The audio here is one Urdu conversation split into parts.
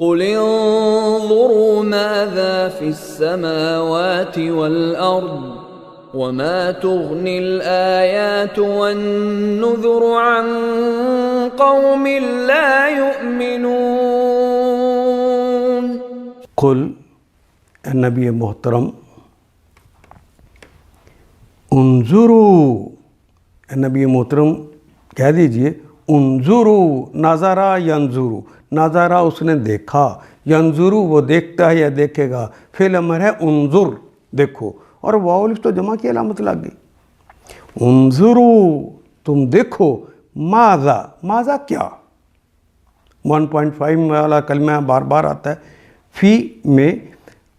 قل انظروا ماذا في السماوات والأرض وما تغني الآيات والنذر عن قوم لا يؤمنون۔ قل اے نبی محترم، انظروا، اے نبی محترم کہہ دیجئے انظروا، نظرہ ینظروا، نظرہ اس نے دیکھا، ینظروا وہ دیکھتا ہے یا دیکھے گا، فعل امر ہے انظر دیکھو، اور واو الف تو جمع کی علامت لگ گئی۔ انظروا تم دیکھو، ماذا، ماذا کیا، 1.5 والا کلمہ بار بار آتا ہے، فی میں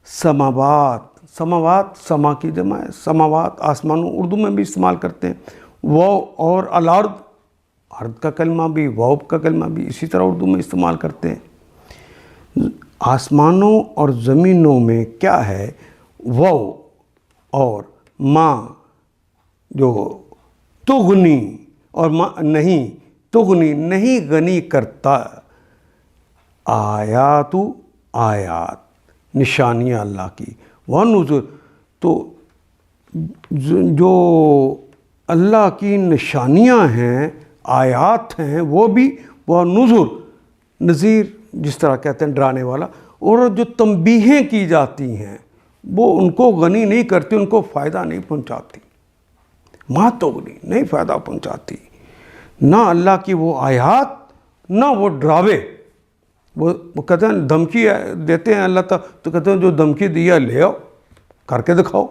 سماوات، سماوات سما کی جمع ہے، سماوات آسمانوں، اردو میں بھی استعمال کرتے ہیں، واو، اور الارض، ارض کا کلمہ بھی، واو کا کلمہ بھی اسی طرح اردو میں استعمال کرتے ہیں۔ آسمانوں اور زمینوں میں کیا ہے، واو اور ما جو تغنی، اور ما نہیں، تغنی نہیں غنی کرتا، آیات، آیات نشانیاں اللہ کی، ونذر تو جو اللہ کی نشانیاں ہیں، آیات ہیں، وہ بھی، وہ نذر، نذیر جس طرح کہتے ہیں ڈرانے والا، اور جو تنبیہیں کی جاتی ہیں وہ ان کو غنی نہیں کرتی، ان کو فائدہ نہیں پہنچاتی، ما تغنی نہیں فائدہ پہنچاتی، نہ اللہ کی وہ آیات نہ وہ ڈراوے۔ وہ کہتے ہیں دھمکی دیتے ہیں اللہ تعالیٰ، تو کہتے ہیں جو دھمکی دیا لے آؤ، کر کے دکھاؤ۔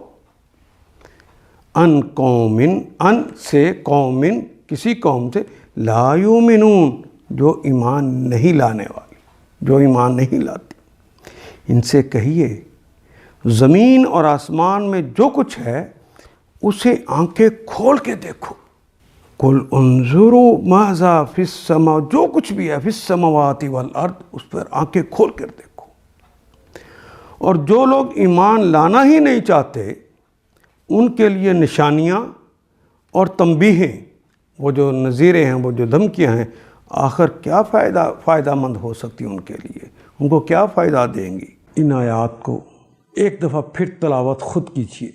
ان قومن، ان سے قومن کسی قوم سے، لا یؤمنون جو ایمان نہیں لانے والی، جو ایمان نہیں لاتی، ان سے کہیے زمین اور آسمان میں جو کچھ ہے اسے آنکھیں کھول کے دیکھو۔ قل انظروا ماذا فی السماء، جو کچھ بھی ہے فی السماوات والارض، اس پر آنکھیں کھول کر دیکھو۔ اور جو لوگ ایمان لانا ہی نہیں چاہتے ان کے لیے نشانیاں اور تنبیہیں، وہ جو نذیریں ہیں، وہ جو دھمکیاں ہیں، آخر کیا فائدہ مند ہو سکتی ہیں ان کے لیے، ان کو کیا فائدہ دیں گی۔ ان آیات کو ایک دفعہ پھر تلاوت خود کیجیے،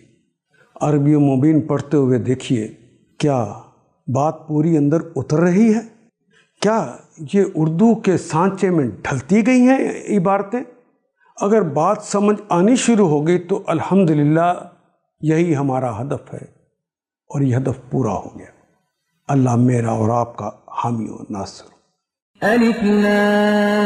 عربی و مبین پڑھتے ہوئے دیکھیے، کیا بات پوری اندر اتر رہی ہے؟ کیا یہ اردو کے سانچے میں ڈھلتی گئی ہیں عبارتیں؟ اگر بات سمجھ آنی شروع ہو گئی تو الحمدللہ یہی ہمارا ہدف ہے، اور یہ ہدف پورا ہو گیا۔ اللہ میرا اور آپ کا حامی و ناصر۔ الف لام